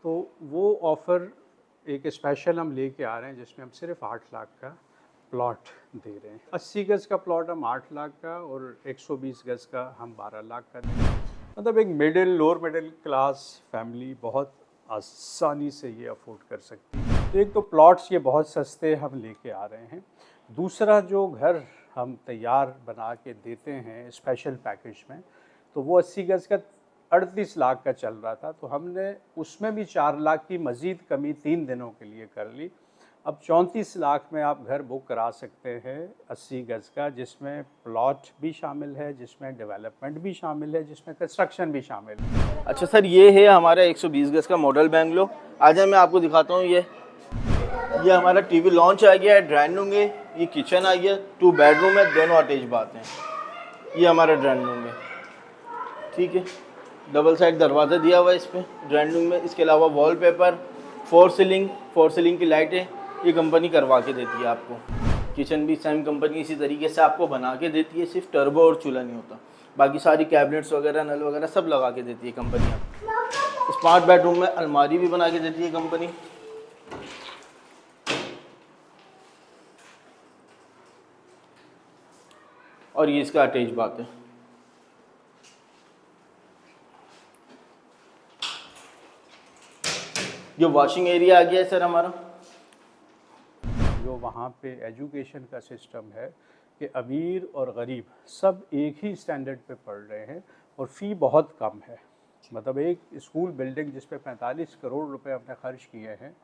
तो वो ऑफ़र एक स्पेशल हम लेके आ रहे हैं जिसमें हम सिर्फ 8 लाख का प्लॉट दे रहे हैं। 80 गज़ का प्लॉट हम 8 लाख का और 120 गज़ का हम 12 लाख का दे रहे हैं। मतलब एक लोअर मिडिल क्लास फैमिली बहुत आसानी से ये अफोर्ड कर सकती है। तो एक तो प्लॉट्स ये बहुत सस्ते हम लेके आ रहे हैं। दूसरा जो घर हम तैयार बना के देते हैं स्पेशल पैकेज में, तो वो 80 गज़ का 38 लाख का चल रहा था, तो हमने उसमें भी 4 लाख की मज़ीद कमी 3 दिनों के लिए कर ली। अब 34 लाख में आप घर बुक करा सकते हैं 80 गज़ का, जिसमें प्लॉट भी शामिल है, जिसमें डेवलपमेंट भी शामिल है, जिसमें कंस्ट्रक्शन भी शामिल है। अच्छा सर, ये है हमारा 120 गज़ का मॉडल बंगलो। आज मैं आपको दिखाता हूँ। ये हमारा टीवी लॉन्च आ गया है, ड्राइंग रूम है, ये किचन आ गया, 2 बेडरूम है, दोनों अटैच बाथ हैं। ये हमारा ड्राइंग रूम है, ठीक है। डबल साइड दरवाज़ा दिया हुआ है इस पर ड्राइंग रूम में। इसके अलावा वॉलपेपर, फोर सीलिंग की लाइटें ये कंपनी करवा के देती है आपको। किचन भी सेम कंपनी इसी तरीके से आपको बना के देती है, सिर्फ टर्बो और चूल्हा नहीं होता। बाकी सारी कैबिनेट्स वगैरह, नल वगैरह सब लगा के देती है कंपनी आपको। स्मार्ट बेडरूम में अलमारी भी बना के देती है कंपनी। और ये इसका अटैच बात है। जो वॉशिंग एरिया आ गया है सर हमारा, जो वहाँ पे एजुकेशन का सिस्टम है कि अमीर और गरीब सब एक ही स्टैंडर्ड पे पढ़ रहे हैं और फ़ी बहुत कम है। मतलब एक स्कूल बिल्डिंग जिस पे 45 करोड़ रुपए हमने खर्च किए हैं,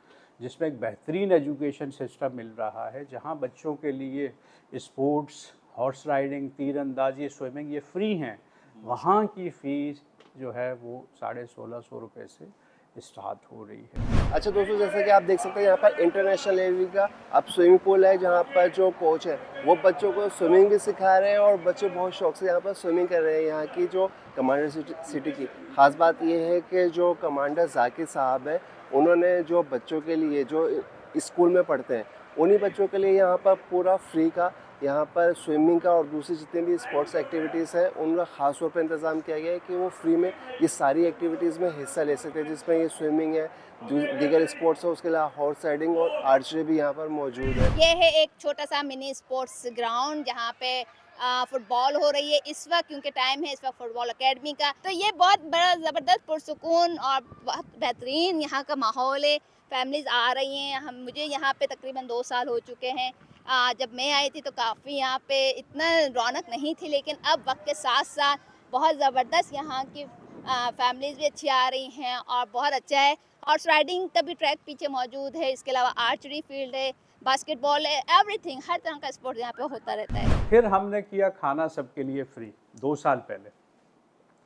जिसमें एक बेहतरीन एजुकेशन सिस्टम मिल रहा है, जहाँ बच्चों के लिए स्पोर्ट्स, हॉर्स राइडिंग, तीरंदाजी, स्विमिंग ये फ्री हैं। वहाँ की फ़ीस जो है वो 1650 रुपये से स्टार्ट हो रही है। अच्छा दोस्तों, जैसे कि आप देख सकते हैं यहाँ पर इंटरनेशनल लेवल का अब स्विमिंग पूल है, जहाँ पर जो कोच है वो बच्चों को स्विमिंग भी सिखा रहे हैं और बच्चे बहुत शौक से यहाँ पर स्विमिंग कर रहे हैं। यहाँ की जो कमांडर सिटी की ख़ास बात ये है कि जो कमांडर जाकिर साहब हैं, उन्होंने जो बच्चों के लिए जो स्कूल में पढ़ते हैं उन्हीं बच्चों के लिए यहाँ पर पूरा फ्री का यहाँ पर स्विमिंग का और दूसरी जितनी भी स्पोर्ट्स एक्टिविटीज़ हैं उनका ख़ास तौर पर इंतज़ाम किया गया है कि वो फ्री में ये सारी एक्टिविटीज़ में हिस्सा ले सकते हैं, जिसमें ये स्विमिंग है, दीगर स्पोर्ट्स है, उसके अलावा हॉर्स राइडिंग और आर्चरी भी यहाँ पर मौजूद है। ये है एक छोटा सा मिनी स्पोर्ट्स ग्राउंड जहाँ पे फुटबॉल हो रही है इस वक्त, क्योंकि टाइम है इस वक्त फुटबॉल एकेडमी का। तो ये बहुत बड़ा ज़बरदस्त पुरसुकून और बहुत बेहतरीन यहाँ का माहौल है। फैमिलीज़ आ रही हैं। मुझे यहाँ पे तकरीबन 2 साल हो चुके हैं। जब मैं आई थी तो काफ़ी यहाँ पे इतना रौनक नहीं थी, लेकिन अब वक्त के साथ साथ बहुत ज़बरदस्त यहाँ की फैमिलीज़ भी अच्छी आ रही हैं और बहुत अच्छा है। हॉर्स राइडिंग का भी ट्रैक पीछे मौजूद है। इसके अलावा आर्चरी फील्ड है, बास्केटबॉल है, एवरीथिंग, हर तरह का स्पोर्ट यहाँ पे होता रहता है। फिर हमने किया खाना सबके लिए फ्री। 2 साल पहले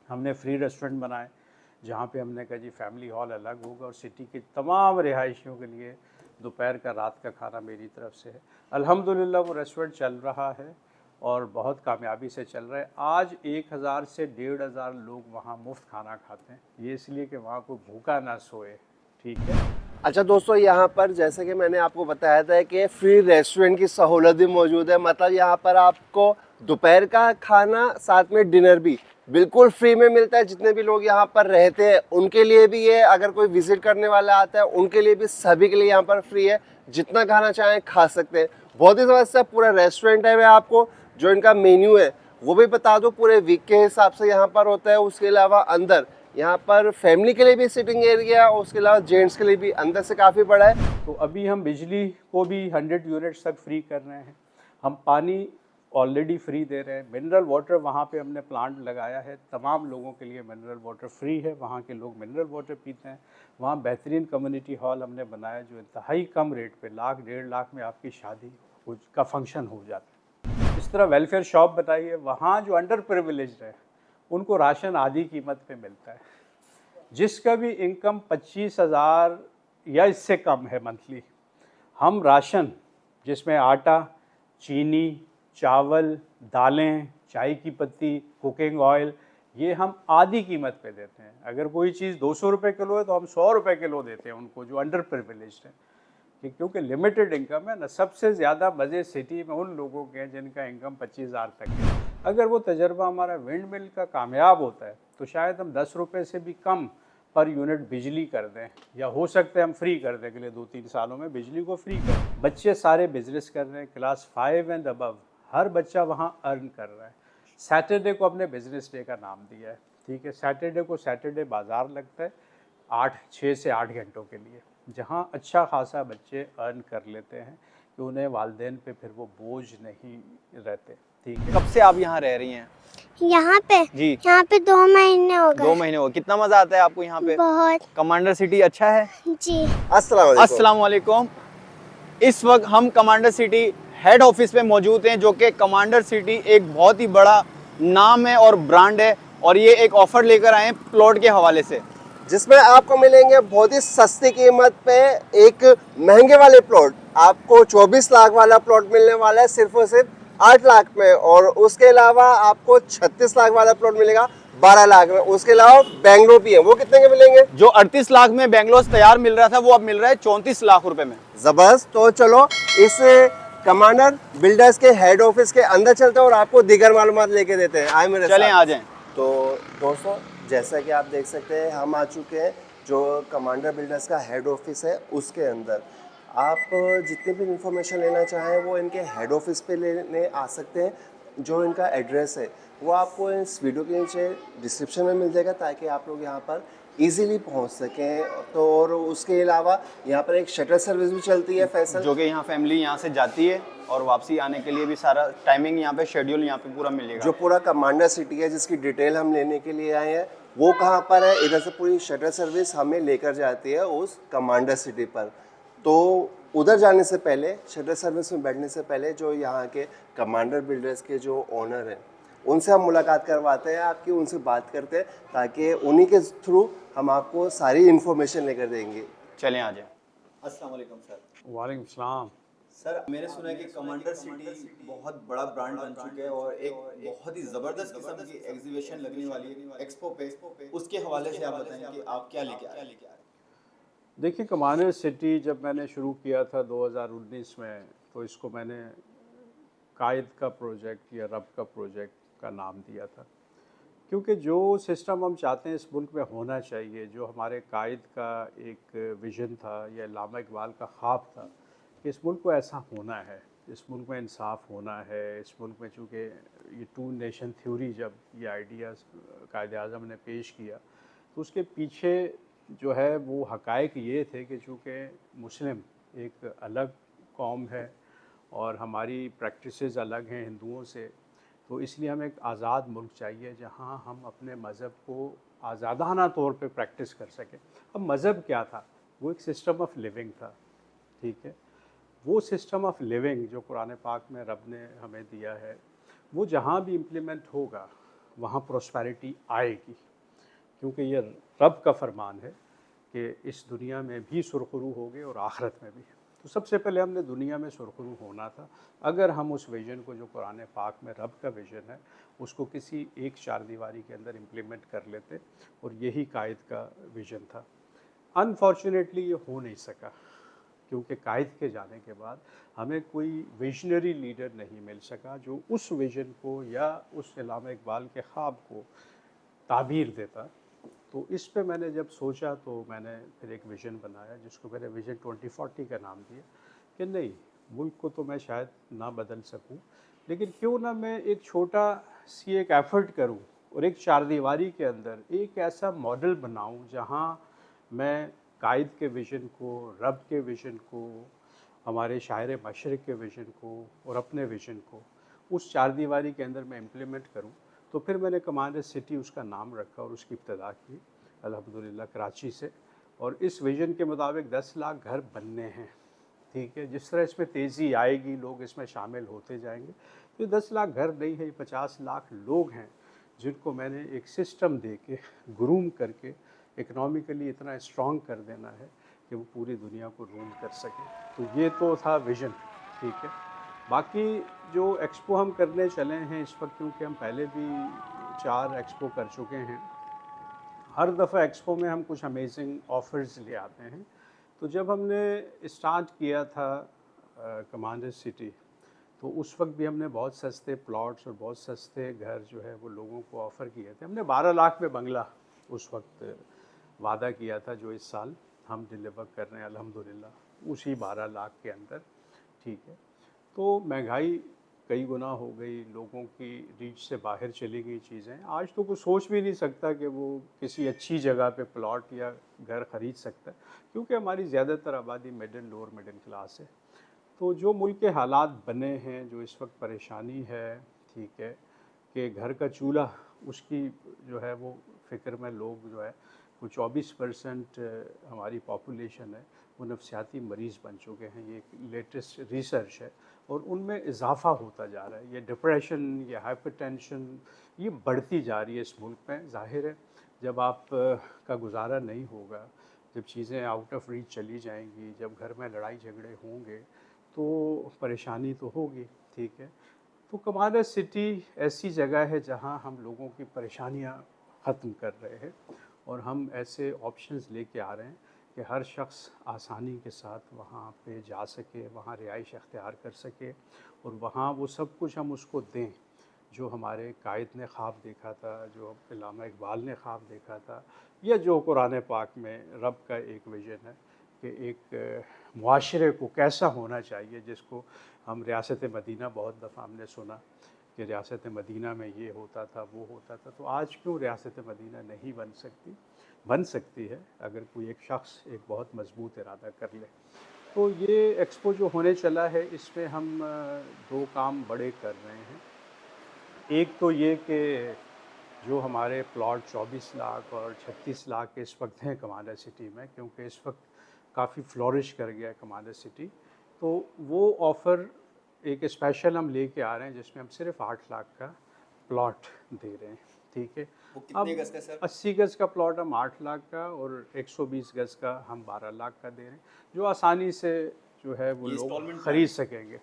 हमने फ्री रेस्टोरेंट बनाए, जहाँ पे हमने कहा जी फैमिली हॉल अलग होगा और सिटी के तमाम रिहायशियों के लिए दोपहर का, रात का खाना मेरी तरफ से है। अल्हम्दुलिल्लाह वो रेस्टोरेंट चल रहा है और बहुत कामयाबी से चल रहा है। आज 1000 से 1500 लोग वहाँ मुफ्त खाना खाते हैं। ये इसलिए कि वहाँ कोई भूखा ना सोए, ठीक है। अच्छा दोस्तों, यहाँ पर जैसे कि मैंने आपको बताया था कि फ्री रेस्टोरेंट की सहूलत भी मौजूद है। मतलब यहाँ पर आपको दोपहर का खाना साथ में डिनर भी बिल्कुल फ्री में मिलता है। जितने भी लोग यहाँ पर रहते हैं उनके लिए भी ये, अगर कोई विजिट करने वाला आता है उनके लिए भी, सभी के लिए यहाँ पर फ्री है। जितना खाना चाहें खा सकते हैं। बहुत ही ज़बरदस्त पूरा रेस्टोरेंट है। मैं आपको जो इनका मेन्यू है वो भी बता दूँ, पूरे वीक के हिसाब से यहाँ पर होता है। उसके अलावा अंदर यहाँ पर फैमिली के लिए भी सिटिंग एरिया, उसके अलावा जेंट्स के लिए भी अंदर से काफ़ी बड़ा है। तो अभी हम बिजली को भी 100 यूनिट्स तक फ्री कर रहे हैं। हम पानी ऑलरेडी फ्री दे रहे हैं। मिनरल वाटर वहाँ पे हमने प्लांट लगाया है, तमाम लोगों के लिए मिनरल वाटर फ्री है। वहाँ के लोग मिनरल वाटर पीते हैं। वहाँ बेहतरीन कम्युनिटी हॉल हमने बनाया जो इंतहाई कम रेट पे, 1 लाख 1.5 लाख में आपकी शादी का फंक्शन हो जाता है। इस तरह वेलफेयर शॉप बताइए, वहाँ जो अंडर प्रिविलेज्ड है उनको राशन आधी कीमत पे मिलता है। जिसका भी इनकम 25,000 या इससे कम है मंथली, हम राशन जिसमें आटा, चीनी, चावल, दालें, चाय की पत्ती, कुकिंग ऑयल, ये हम आधी कीमत पे देते हैं। अगर कोई चीज़ 200 रुपये किलो है तो हम 100 रुपये किलो देते हैं उनको जो अंडर प्रिविलेज्ड है, क्योंकि लिमिटेड इनकम है ना। सबसे ज़्यादा मज़े सिटी में उन लोगों के हैं जिनका इनकम 25,000 तक है। अगर वो तजर्बा हमारा विंड मिल का कामयाब होता है तो शायद हम 10 रुपये से भी कम पर यूनिट बिजली कर दें, या हो सकता है हम फ्री कर दें अगले 2-3 सालों में बिजली को फ्री कर। बच्चे सारे बिजनेस कर रहे हैं, क्लास 5 एंड अबव हर बच्चा वहाँ अर्न कर रहा है। सैटरडे को अपने बिजनेस डे का नाम दिया है, ठीक है। सैटरडे को सैटरडे बाज़ार लगता है 6 से 8 घंटों के लिए, जहाँ अच्छा खासा बच्चे अर्न कर लेते हैं कि उन्हें वालिदैन पे फिर वो बोझ नहीं रहते, ठीक है। कब से आप यहाँ रह रही हैं? यहाँ पे जी। यहाँ पे 2 महीने हो गए। 2 महीने हो गए। कितना मजा आता है आपको यहाँ पे? बहुत। कमांडर सिटी अच्छा है? जी। अस्सलाम वालेकुम। इस वक्त हम कमांडर सिटी हेड ऑफिस पे मौजूद हैं, जो कि कमांडर सिटी एक बहुत ही बड़ा नाम है और ब्रांड है, और ये एक ऑफर लेकर आए हैं प्लॉट के हवाले से, जिसमें आपको मिलेंगे बहुत ही सस्ती कीमत पे एक महंगे वाले प्लॉट। आपको 24 लाख वाला प्लॉट मिलने वाला है सिर्फ और सिर्फ 8 लाख में, और उसके अलावा आपको 36 लाख वाला प्लॉट मिलेगा 12 लाख में। उसके अलावा बेंगलोर भी है, वो कितने के मिलेंगे? जो 38 लाख में बेंगलोर तैयार मिल रहा था वो अब मिल रहा है 34 लाख रुपए में। जबरदस्त। तो चलो इस कमांडर बिल्डर्स के हेड ऑफिस के अंदर चलते हैं और आपको दीगर मालूमात लेके देते हैं। आए मेरे चलें, साथ। आ जाएं। तो दोस्तों, जैसा कि आप देख सकते हैं, हम आ चुके हैं जो कमांडर बिल्डर्स का हेड ऑफिस है उसके अंदर। आप जितनी भी इंफॉर्मेशन लेना चाहें वो इनके हेड ऑफिस पे लेने आ सकते हैं। जो इनका एड्रेस है वो आपको इस वीडियो के नीचे डिस्क्रिप्शन में मिल जाएगा, ताकि आप लोग यहाँ पर इजीली पहुँच सकें। तो और उसके अलावा यहाँ पर एक शटल सर्विस भी चलती है फैसल, जो कि यहाँ फैमिली यहाँ से जाती है और वापसी आने के लिए भी सारा टाइमिंग यहाँ पे शेड्यूल यहाँ पे पूरा मिलेगा। जो पूरा कमांडर सिटी है जिसकी डिटेल हम लेने के लिए आए हैं वो कहाँ पर है। इधर से पूरी शटल सर्विस हमें लेकर जाती है उस कमांडर सिटी पर। तो उधर जाने से पहले, शटल सर्विस में बैठने से पहले, जो यहाँ के कमांडर बिल्डर्स के जो ओनर हैं उनसे हम मुलाकात करवाते हैं आपकी, उनसे बात करते हैं, ताकि उन्हीं के थ्रू हम आपको सारी इन्फॉर्मेशन लेकर देंगे। चलें, आ जाएं। अस्सलाम वालेकुम सर। वालेकुम सलाम। सर, मैंने सुना है कि कमांडर सिटी बहुत बड़ा ब्रांड बन चुका है और एक बहुत ही ज़बरदस्त किस्म की एग्जीबिशन लगने वाली है एक्सपो पे। उसके हवाले से आप बताएं कि आप क्या लेके आ रहे हैं? देखिए, कमांडर सिटी जब मैंने शुरू किया था 2019 में, तो इसको मैंने कायद का प्रोजेक्ट या रब का प्रोजेक्ट का नाम दिया था, क्योंकि जो सिस्टम हम चाहते हैं इस मुल्क में होना चाहिए, जो हमारे कायद का एक विज़न था या अल्लामा इकबाल का ख्वाब था कि इस मुल्क को ऐसा होना है, इस मुल्क में इंसाफ होना है, इस मुल्क में चूँकि ये 2 नेशन थ्योरी जब ये आइडियाज़ कायद आज़म ने पेश किया, तो उसके पीछे जो है वो हक़ाइक़ ये थे कि चूँकि मुस्लिम एक अलग कौम है और हमारी प्रैक्टिसेस अलग हैं हिंदुओं से, तो इसलिए हमें एक आज़ाद मुल्क चाहिए जहाँ हम अपने मज़हब को आज़ादाना तौर पे प्रैक्टिस कर सकें। अब मज़हब क्या था? वो एक सिस्टम ऑफ लिविंग था, ठीक है। वो सिस्टम ऑफ लिविंग जो कुरान पाक में रब ने हमें दिया है, वो जहाँ भी इम्प्लीमेंट होगा वहाँ प्रोस्पेरिटी आएगी, क्योंकि ये रब का फरमान है कि इस दुनिया में भी सुरखरू होगे और आखिरत में भी। तो सबसे पहले हमने दुनिया में सुरखरू होना था। अगर हम उस विज़न को जो कुरान पाक में रब का विज़न है उसको किसी एक चारदीवारी के अंदर इम्प्लीमेंट कर लेते, और यही कायद का विज़न था। अनफॉर्चुनेटली ये हो नहीं सका, क्योंकि कायद के जाने के बाद हमें कोई विजनरी लीडर नहीं मिल सका जो उस विज़न को या उस अल्लामा इकबाल के ख्वाब को ताबीर देता। तो इस पे मैंने जब सोचा तो मैंने फिर एक विज़न बनाया जिसको मैंने विज़न 2040 का नाम दिया कि नहीं, मुल्क को तो मैं शायद ना बदल सकूं, लेकिन क्यों ना मैं एक छोटा सी एक एफ़र्ट करूं और एक चारदीवारी के अंदर एक ऐसा मॉडल बनाऊं जहां मैं कायद के विज़न को, रब के विज़न को, हमारे शायर मशरिक़ के विज़न को और अपने विज़न को उस चारदीवारी के अंदर मैं इम्प्लीमेंट करूं। तो फिर मैंने कमांडर सिटी उसका नाम रखा और उसकी इब्तिदा की अल्हम्दुलिल्लाह कराची से, और इस विज़न के मुताबिक 10 लाख घर बनने हैं, ठीक है। जिस तरह इसमें तेज़ी आएगी लोग इसमें शामिल होते जाएंगे, तो 10 लाख घर नहीं है, 50 लाख लोग हैं जिनको मैंने एक सिस्टम दे के ग्रूम करके इकनॉमिकली इतना स्ट्रॉन्ग कर देना है कि वो पूरी दुनिया को रूल कर सके। तो ये तो था विज़न, ठीक है। बाकी जो एक्सपो हम करने चले हैं इस वक्त, क्योंकि हम पहले भी 4 एक्सपो कर चुके हैं, हर दफ़ा एक्सपो में हम कुछ अमेजिंग ऑफ़र्स ले आते हैं। तो जब हमने स्टार्ट किया था कमांडर सिटी, तो उस वक्त भी हमने बहुत सस्ते प्लॉट्स और बहुत सस्ते घर जो है वो लोगों को ऑफ़र किए थे। हमने 12 लाख में बंगला उस वक्त वादा किया था जो इस साल हम डिलीवर कर रहे हैं अल्हम्दुलिल्लाह उसी 12 लाख के अंदर। ठीक है, तो महंगाई कई गुना हो गई, लोगों की रीच से बाहर चली गई चीज़ें। आज तो कोई सोच भी नहीं सकता कि वो किसी अच्छी जगह पे प्लॉट या घर ख़रीद सकता है, क्योंकि हमारी ज़्यादातर आबादी मिडिल लोअर मिडिल क्लास है। तो जो मुल्क के हालात बने हैं, जो इस वक्त परेशानी है, ठीक है, कि घर का चूल्हा उसकी जो है वो फ़िक्र में लोग जो है वो 24% हमारी पॉपुलेशन है वो नफसियाती मरीज़ बन चुके हैं। ये एक लेटेस्ट रिसर्च है और उनमें इजाफ़ा होता जा रहा है। ये डिप्रेशन, ये हाइपरटेंशन ये बढ़ती जा रही है इस मुल्क में। ज़ाहिर है जब आप का गुजारा नहीं होगा, जब चीज़ें आउट ऑफ रीच चली जाएंगी, जब घर में लड़ाई झगड़े होंगे तो परेशानी तो होगी। ठीक है, तो कमांडर सिटी ऐसी जगह है जहां हम लोगों की परेशानियां ख़त्म कर रहे हैं और हम ऐसे ऑप्शंस लेके आ रहे हैं कि हर शख्स आसानी के साथ वहाँ पे जा सके, वहाँ रिहाइश अख्तियार कर सके और वहाँ वो सब कुछ हम उसको दें जो हमारे कायद ने ख्वाब देखा था, जो अल्लामा इकबाल ने ख्वाब देखा था, या जो कुरान पाक में रब का एक विज़न है कि एक मुआशरे को कैसा होना चाहिए, जिसको हम रियासत मदीना बहुत दफ़ा हमने सुना कि रियासत मदीना में ये होता था, वो होता था। तो आज क्यों रियासत मदीना नहीं बन सकती? बन सकती है अगर कोई एक शख्स एक बहुत मजबूत इरादा कर ले। तो ये एक्सपो जो होने चला है इसमें हम दो काम बड़े कर रहे हैं। एक तो ये कि जो हमारे प्लॉट 24 लाख और 36 लाख के इस वक्त हैं कमांडर सिटी में, क्योंकि इस वक्त काफ़ी फ्लोरिश कर गया है कमांडर सिटी, तो वो ऑफ़र एक स्पेशल हम लेके आ रहे हैं जिसमें हम सिर्फ 8 लाख का प्लॉट दे रहे हैं। ठीक है, वो कितने गज का सर? 80 गज़ का प्लॉट हम 8 लाख का और 120 गज़ का हम 12 लाख का दे रहे हैं, जो आसानी से जो है वो लोग ख़रीद सकेंगे।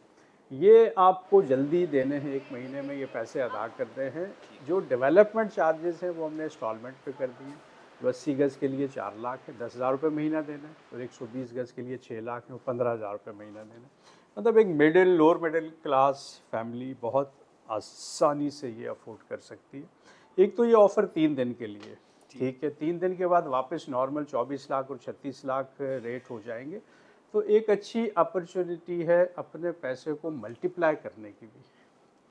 ये आपको जल्दी देने हैं, 1 महीने में ये पैसे अदा करते हैं। जो डेवलपमेंट चार्जेस हैं वो हमने इंस्टॉलमेंट पे कर दिए। जो 80 गज़ के लिए 4 लाख है, 10,000 रुपये महीना देना है, और 120 गज़ के लिए 6 लाख है, वो 15,000 रुपये महीना देना है। मतलब एक middle lower middle class family बहुत आसानी से ये अफोर्ड कर सकती है। एक तो ये ऑफ़र 3 दिन के लिए, ठीक है, 3 दिन के बाद वापस नॉर्मल 24 लाख और 36 लाख रेट हो जाएंगे। तो एक अच्छी अपॉर्चुनिटी है अपने पैसे को मल्टीप्लाई करने की भी,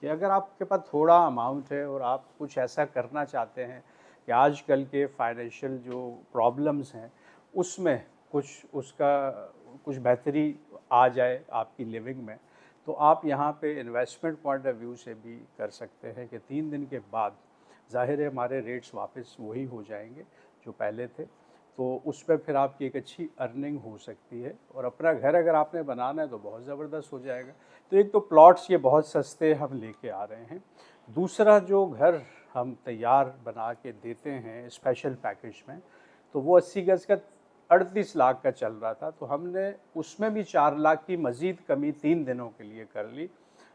कि अगर आपके पास थोड़ा अमाउंट है और आप कुछ ऐसा करना चाहते हैं कि आजकल के फाइनेंशियल जो प्रॉब्लम्स हैं उसमें कुछ बेहतरी आ जाए आपकी लिविंग में, तो आप यहाँ पे इन्वेस्टमेंट पॉइंट ऑफ व्यू से भी कर सकते हैं कि 3 दिन के बाद ज़ाहिर है हमारे रेट्स वापस वही हो जाएंगे जो पहले थे। तो उस पर फिर आपकी एक अच्छी अर्निंग हो सकती है और अपना घर अगर आपने बनाना है तो बहुत ज़बरदस्त हो जाएगा। तो एक तो प्लॉट्स ये बहुत सस्ते हम लेके आ रहे हैं। दूसरा जो घर हम तैयार बना के देते हैं स्पेशल पैकेज में, तो वो 80 गज़ का 38 लाख का चल रहा था, तो हमने उसमें भी 4 लाख की मज़ीद कमी 3 दिनों के लिए कर ली।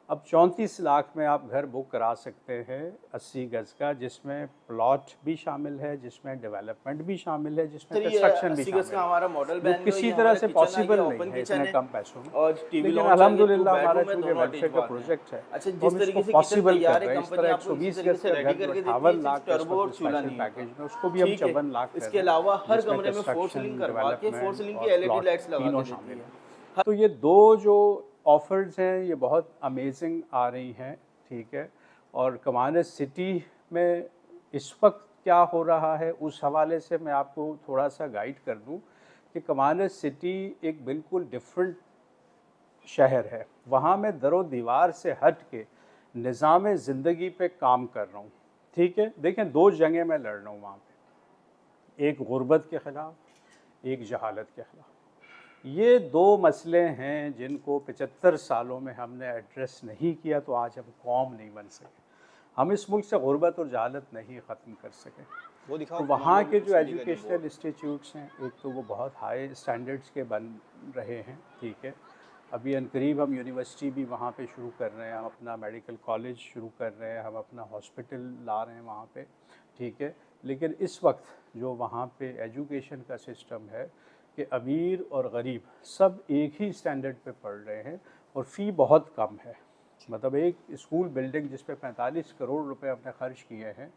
अब 34 लाख में आप घर बुक करा सकते हैं 80 गज़ का, जिसमें प्लॉट भी शामिल है, जिसमें डेवलपमेंट भी शामिल है, जिसमें कंस्ट्रक्शन भी शामिल है। हमारा मॉडल जो किसी तरह से पॉसिबल नहीं है इतने कम पैसों में, और टीवी लेकिन लॉन्च अल्हम्दुलिल्लाह है, हमारा 2 चूँकि बेडरूम में वेलफेयर का प्रोजेक्ट है अच्छा, तो जिस हम तरीके इसको से पॉसिबल किचन तैयार कर रहे है हैं। इस तरह 120 गज़ का रेडी घर करके 58 लाख का टर्बो और चूल्हा स्पेशल नहीं पैकेज में उसको भी हम 54 लाख कर रहे हैं। इसके अलावा हर जिसमें कमरे में फोर कंस्ट्रक्शन, सीलिंग करवा के फोर सीलिंग की डेवलपमेंट और एलईडी प्लॉट लाइट्स लगा तीनों के शामिल देती हैं। है। तो ये दो जो ऑफर्स हैं ये बहुत अमेजिंग आ रही हैं। ठीक है, और कमांडर सिटी में इस वक्त क्या हो रहा है उस हवाले से मैं आपको थोड़ा सा गाइड कर दूं कि कमांडर सिटी एक बिल्कुल डिफरेंट शहर है। वहाँ मैं दरो दीवार से हट के निज़ाम ज़िंदगी पे काम कर रहा हूँ। ठीक है, देखें 2 जंगें मैं लड़ रहा हूँ वहाँ पे, एक गुर्बत के ख़िलाफ़, एक जहालत के ख़िलाफ़। ये 2 मसले हैं जिनको 75 सालों में हमने एड्रेस नहीं किया तो आज हम कौम नहीं बन सके। हम इस मुल्क से गुर्बत और जहालत नहीं ख़त्म कर सके। वो दिखाओ। तो वहाँ के जो एजुकेशनल इंस्टीट्यूट्स हैं एक तो वो बहुत हाई स्टैंडर्ड्स के बन रहे हैं। ठीक है, अभी अनकरीब हम यूनिवर्सिटी भी वहाँ पे शुरू कर रहे हैं, हम अपना मेडिकल कॉलेज शुरू कर रहे हैं, हम अपना हॉस्पिटल ला रहे हैं वहाँ पे। ठीक है, लेकिन इस वक्त जो वहाँ पे एजुकेशन का सिस्टम है कि अमीर और गरीब सब एक ही स्टैंडर्ड पे पढ़ रहे हैं और फ़ी बहुत कम है। मतलब एक स्कूल बिल्डिंग जिस पे 45 करोड़ रुपए हमने खर्च किए हैं,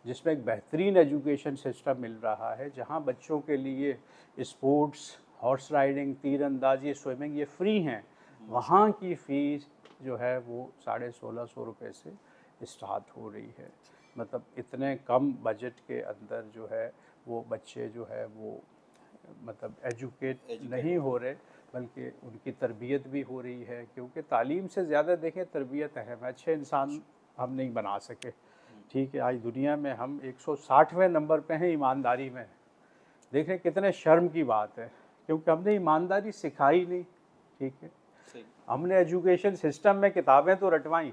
जिसमें एक बेहतरीन एजुकेशन सिस्टम मिल रहा है, जहाँ बच्चों के लिए स्पोर्ट्स, हॉर्स राइडिंग, तीरंदाजी, स्विमिंग ये फ्री हैं। वहाँ की फ़ीस जो है वो 1650 रुपये से स्टार्ट हो रही है। मतलब इतने कम बजट के अंदर जो है वो बच्चे जो है वो मतलब एजुकेट नहीं हो रहे, बल्कि उनकी तरबियत भी हो रही है, क्योंकि तालीम से ज़्यादा देखें तरबियत अहम है। अच्छे इंसान हम नहीं बना सके, ठीक है। आज दुनिया में हम 160वें नंबर पे हैं ईमानदारी में। देखें कितने शर्म की बात है, क्योंकि हमने ईमानदारी सिखाई नहीं, ठीक है। हमने एजुकेशन सिस्टम में किताबें तो रटवाई,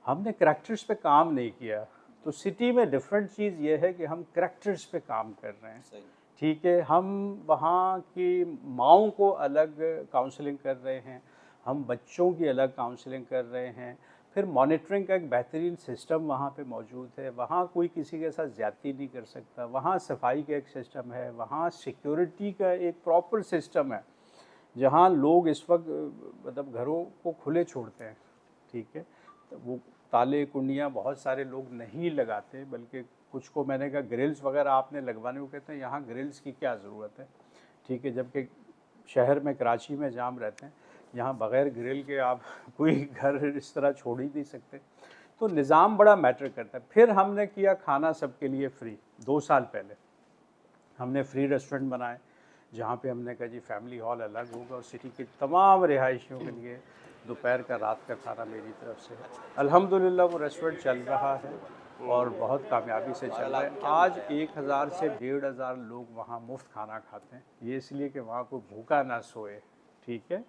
हमने करैक्टर्स पे काम नहीं किया। तो सिटी में डिफरेंट चीज़ ये है कि हम करैक्टर्स पे काम कर रहे हैं, ठीक है। हम वहाँ की माँओं को अलग काउंसलिंग कर रहे हैं, हम बच्चों की अलग काउंसलिंग कर रहे हैं। फिर मॉनिटरिंग का एक बेहतरीन सिस्टम वहाँ पे मौजूद है, वहाँ कोई किसी के साथ ज़्यादती नहीं कर सकता। वहाँ सफाई का एक सिस्टम है, वहाँ सिक्योरिटी का एक प्रॉपर सिस्टम है, जहाँ लोग इस वक्त मतलब घरों को खुले छोड़ते हैं, ठीक है। तो वो ताले कुंडियाँ बहुत सारे लोग नहीं लगाते, बल्कि कुछ को मैंने कहा ग्रिल्स वगैरह आपने लगवाने को कहते हैं, यहाँ ग्रिल्स की क्या ज़रूरत है, ठीक है। जबकि शहर में कराची में जाम रहते हैं, यहाँ बग़ैर ग्रिल के आप कोई घर इस तरह छोड़ ही नहीं सकते। तो निज़ाम बड़ा मैटर करता है। फिर हमने किया खाना सबके लिए फ्री। 2 साल पहले हमने फ्री रेस्टोरेंट बनाए, जहाँ पे हमने कहा जी फैमिली हॉल अलग होगा और सिटी के तमाम रिहायशियों के लिए दोपहर का रात का खाना मेरी तरफ से। अल्हम्दुलिल्लाह वो रेस्टोरेंट चल रहा है और बहुत कामयाबी से चल रहा है। आज 1000 से 1500 लोग वहाँ मुफ्त खाना खाते हैं, ये इसलिए कि वहाँ कोई भूखा ना सोए, ठीक है।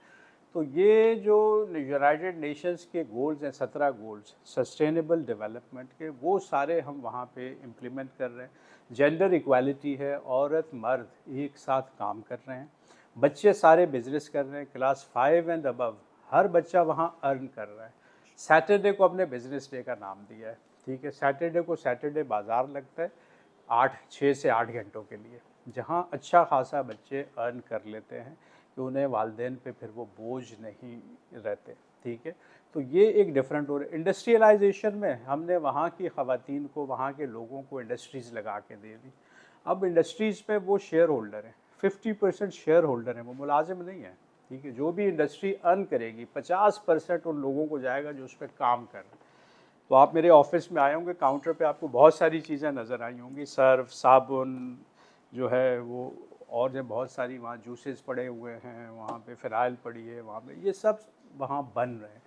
तो ये जो यूनाइटेड नेशंस के गोल्स हैं, 17 गोल्स सस्टेनेबल डेवलपमेंट के, वो सारे हम वहाँ पे इम्प्लीमेंट कर रहे हैं। जेंडर इक्वालिटी है, औरत मर्द एक साथ काम कर रहे हैं। बच्चे सारे बिजनेस कर रहे हैं, क्लास 5 एंड अबव हर बच्चा वहाँ अर्न कर रहा है। सैटरडे को अपने बिजनेस डे का नाम दिया है, ठीक है। सैटरडे को सैटरडे बाज़ार लगता है 6 से 8 घंटों के लिए, जहाँ अच्छा खासा बच्चे अर्न कर लेते हैं कि उन्हें वालिदैन पे फिर वो बोझ नहीं रहते, ठीक है। तो ये एक डिफरेंट और इंडस्ट्रियलाइजेशन में हमने वहाँ की ख़वातीन को, वहाँ के लोगों को इंडस्ट्रीज़ लगा के दे दी। अब इंडस्ट्रीज़ में वो शेयर होल्डर हैं, 50% शेयर होल्डर हैं, वो मुलाजिम नहीं है, ठीक है। जो भी इंडस्ट्री अर्न करेगी 50% उन लोगों को जाएगा जो उस पर काम कर रहे हैं। तो आप मेरे ऑफिस में आए होंगे, काउंटर पे आपको बहुत सारी चीज़ें नज़र आई होंगी, सर्फ, साबुन जो है वो, और जो बहुत सारी वहाँ जूसेस पड़े हुए हैं, वहाँ पे फिनाइल पड़ी है, वहाँ पे ये सब वहाँ बन रहे हैं,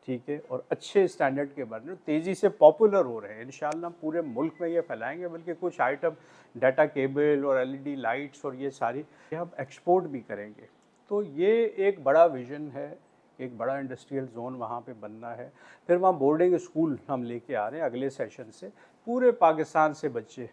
ठीक है। और अच्छे स्टैंडर्ड के बन रहे हैं, तेज़ी से पॉपुलर हो रहे हैं। इंशाल्लाह पूरे मुल्क में ये फैलाएंगे, बल्कि कुछ आइटम डाटा केबल और LED लाइट्स और ये सारी हम एक्सपोर्ट भी करेंगे। तो ये एक बड़ा विज़न है, एक बड़ा इंडस्ट्रियल जोन वहाँ पे बनना है। फिर वहाँ बोर्डिंग स्कूल हम लेके आ रहे हैं अगले सेशन से, पूरे पाकिस्तान से बच्चे,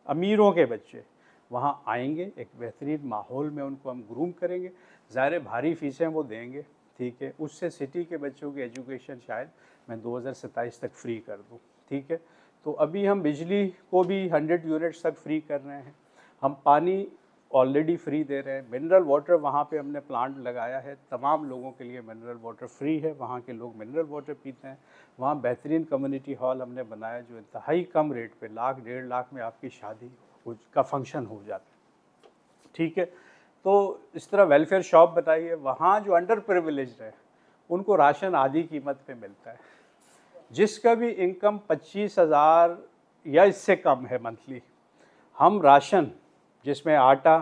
अमीरों के बच्चे वहाँ आएंगे, एक बेहतरीन माहौल में उनको हम ग्रूम करेंगे। ज़ाहिर भारी फ़ीसें वो देंगे, ठीक है। उससे सिटी के बच्चों की एजुकेशन शायद मैं 2027 तक फ्री कर दूँ, ठीक है। तो अभी हम बिजली को भी 100 यूनिट्स तक फ्री कर रहे हैं, हम पानी ऑलरेडी फ्री दे रहे हैं। मिनरल वाटर वहाँ पे हमने प्लांट लगाया है, तमाम लोगों के लिए मिनरल वाटर फ्री है, वहाँ के लोग मिनरल वाटर पीते हैं। वहाँ बेहतरीन कम्युनिटी हॉल हमने बनाया जो इंतहाई कम रेट पे, 1 लाख 1.5 लाख में आपकी शादी का फंक्शन हो जाता है, ठीक है। तो इस तरह वेलफेयर शॉप बताइए, वहाँ जो अंडर प्रिविलेज्ड है उनको राशन आधी कीमत पे मिलता है। जिसका भी इनकम 25,000 या इससे कम है मंथली, हम राशन जिसमें आटा,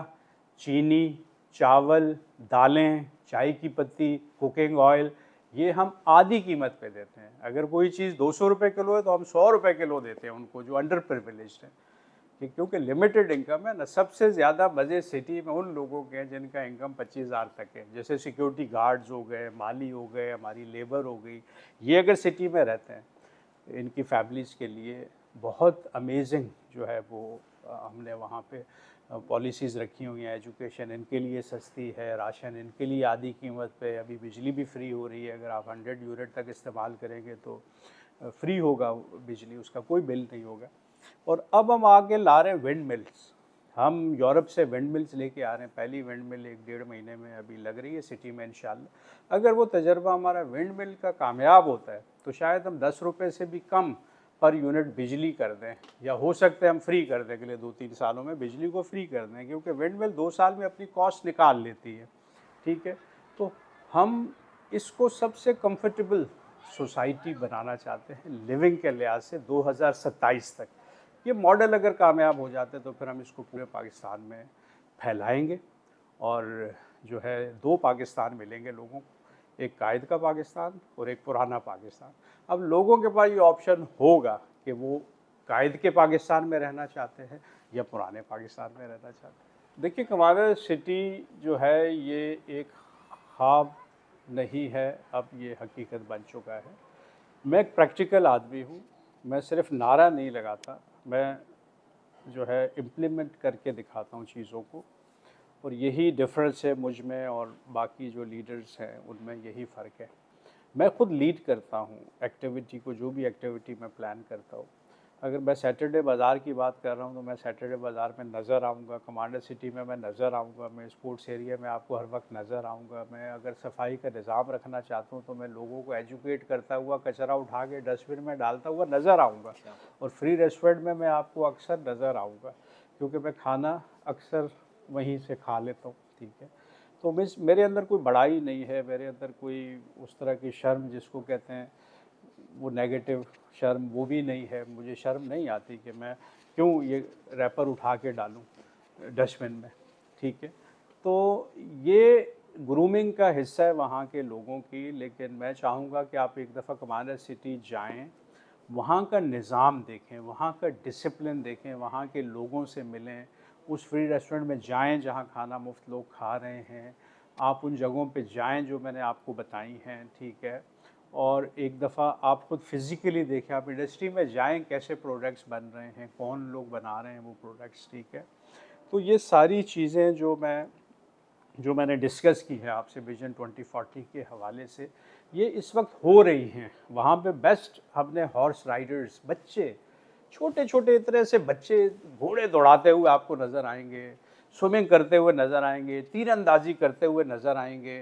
चीनी, चावल, दालें, चाय की पत्ती, कुकिंग ऑयल, ये हम आधी कीमत पे देते हैं। अगर कोई चीज़ 200 रुपये किलो है तो हम 100 रुपये किलो देते हैं उनको जो अंडर प्रिविलेज्ड है, क्योंकि लिमिटेड इनकम है ना। सबसे ज़्यादा मज़े सिटी में उन लोगों के हैं जिनका इनकम 25,000 तक है, जैसे सिक्योरिटी गार्ड्स हो गए, माली हो गए, हमारी लेबर हो गई। ये अगर सिटी में रहते हैं, इनकी फैमिलीज़ के लिए बहुत अमेजिंग जो है वो हमने वहाँ पे पॉलिसीज़ रखी हुई हैं। एजुकेशन इनके लिए सस्ती है, राशन इनके लिए आधी कीमत पे, अभी बिजली भी फ्री हो रही है। अगर आप 100 यूनिट तक इस्तेमाल करेंगे तो फ्री होगा बिजली, उसका कोई बिल नहीं होगा। और अब हम आगे ला रहे हैं विंड मिल्स, हम यूरोप से विंड मिल्स लेके आ रहे हैं। पहली विंड मिल 1-1.5 महीने में अभी लग रही है सिटी में इंशाल्लाह। अगर वो तजर्बा हमारा विंड मिल का कामयाब होता है तो शायद हम 10 रुपये से भी कम पर यूनिट बिजली कर दें, या हो सकता है हम फ्री कर दें अगले 2-3 सालों में बिजली को फ्री कर दें, क्योंकि विंड मिल 2 साल में अपनी कॉस्ट निकाल लेती है, ठीक है। तो हम इसको सबसे कंफर्टेबल सोसाइटी बनाना चाहते हैं लिविंग के लिहाज से 2027 तक। ये मॉडल अगर कामयाब हो जाते तो फिर हम इसको पूरे पाकिस्तान में फैलाएंगे, और जो है 2 पाकिस्तान मिलेंगे लोगों को, एक कायद का पाकिस्तान और एक पुराना पाकिस्तान। अब लोगों के पास ये ऑप्शन होगा कि वो कायद के पाकिस्तान में रहना चाहते हैं या पुराने पाकिस्तान में रहना चाहते हैं। देखिए, कमांडर सिटी जो है ये एक ख्वाब नहीं है, अब ये हकीकत बन चुका है। मैं एक प्रैक्टिकल आदमी हूँ, मैं सिर्फ नारा नहीं लगाता, मैं जो है इम्प्लीमेंट करके दिखाता हूँ चीज़ों को, और यही डिफरेंस है मुझ में और बाकी जो लीडर्स हैं उनमें, यही फ़र्क है। मैं खुद लीड करता हूँ एक्टिविटी को, जो भी एक्टिविटी मैं प्लान करता हूँ। अगर मैं सैटरडे बाज़ार की बात कर रहा हूँ तो मैं सैटरडे बाज़ार में नज़र आऊँगा, कमांडर सिटी में मैं नज़र आऊँगा, मैं स्पोर्ट्स एरिया में आपको हर वक्त नज़र आऊँगा। मैं अगर सफाई का निज़ाम रखना चाहता हूँ तो मैं लोगों को एजुकेट करता हुआ कचरा उठा के डस्टबिन में डालता हुआ नज़र आऊँगा, और फ्री रेस्टोरेंट में मैं आपको अक्सर नज़र आऊँगा, क्योंकि मैं खाना अक्सर वहीं से खा लेता हूँ, ठीक है। तो मेरे अंदर कोई बड़ाई नहीं है, मेरे अंदर कोई उस तरह की शर्म जिसको कहते हैं वो नेगेटिव शर्म, वो भी नहीं है। मुझे शर्म नहीं आती कि मैं क्यों ये रैपर उठा के डालूं डस्टबिन में, ठीक है। तो ये ग्रूमिंग का हिस्सा है वहाँ के लोगों की, लेकिन मैं चाहूँगा कि आप एक दफ़ा कमांडर सिटी जाएं, वहाँ का निज़ाम देखें, वहाँ का डिसिप्लिन देखें, वहाँ के लोगों से मिलें, उस फ्री रेस्टोरेंट में जाएं जहाँ खाना मुफ्त लोग खा रहे हैं, आप उन जगहों पे जाएं जो मैंने आपको बताई हैं, ठीक है। और एक दफ़ा आप खुद फिज़िकली देखें, आप इंडस्ट्री में जाएं कैसे प्रोडक्ट्स बन रहे हैं, कौन लोग बना रहे हैं वो प्रोडक्ट्स, ठीक है। तो ये सारी चीज़ें जो मैंने डिस्कस की है आपसे विजन 2040 के हवाले से, ये इस वक्त हो रही हैं। वहाँ पे बेस्ट हमने हॉर्स राइडर्स, बच्चे छोटे छोटे इतने से बच्चे घोड़े दौड़ाते हुए आपको नज़र आएंगे, स्विमिंग करते हुए नज़र आएंगे, तीरंदाजी करते हुए नज़र आएंगे,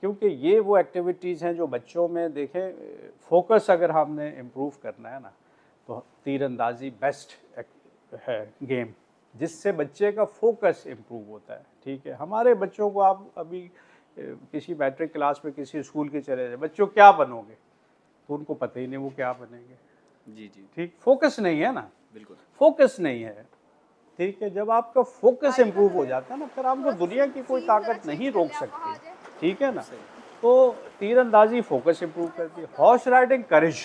क्योंकि ये वो एक्टिविटीज़ हैं जो बच्चों में देखें, फोकस अगर हमने इम्प्रूव करना है ना, तो तीरंदाजी बेस्ट है गेम, जिससे बच्चे का फोकस इम्प्रूव होता है, ठीक है। हमारे बच्चों को आप अभी किसी मैट्रिक क्लास में किसी स्कूल के चले जाए, बच्चों क्या बनोगे, तो उनको पता ही नहीं वो क्या बनेंगे, जी जी, ठीक। फोकस नहीं है ना, बिल्कुल फोकस नहीं है, ठीक है। जब आपका फोकस इम्प्रूव हो जाता है ना, फिर आपको दुनिया की कोई ताकत नहीं रोक सकती, ठीक है ना। तो तीरंदाजी फोकस इम्प्रूव करती है, हॉर्स राइडिंग करेज,